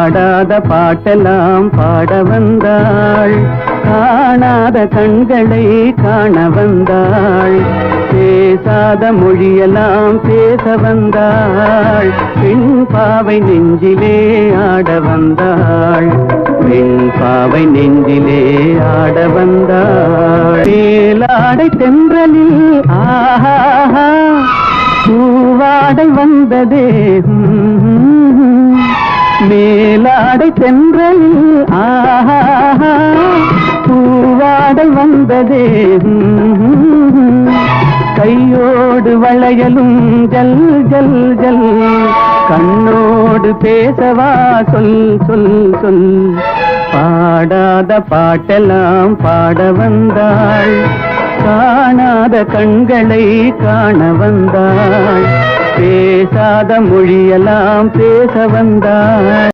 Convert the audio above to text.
பாடாத பாட்டெல்லாம் பாட வந்தாள், காணாத கண்களை காண வந்தாள், பேசாத மொழியெல்லாம் பேச வந்தாள், பெண் பாவை நெஞ்சிலே ஆட வந்தாள், பெண் பாவை நெஞ்சிலே ஆட வந்தாள். மேலாடை தென்றலில் ஆஹா பூவாடை வந்ததே, மேலாடை தென்றலில் ஆஹா பூவாடை வந்ததே, கையோடு வளையலும் ஜல் ஜல் ஜல், கண்ணோடு பேசவா சொல் சொல் சொல், பாடாத பாட்டெல்லாம் பாட வந்தாள், காணாத கண்களை காண வந்தாள், பேசாத மொழியெல்லாம் பேச வந்தாள்.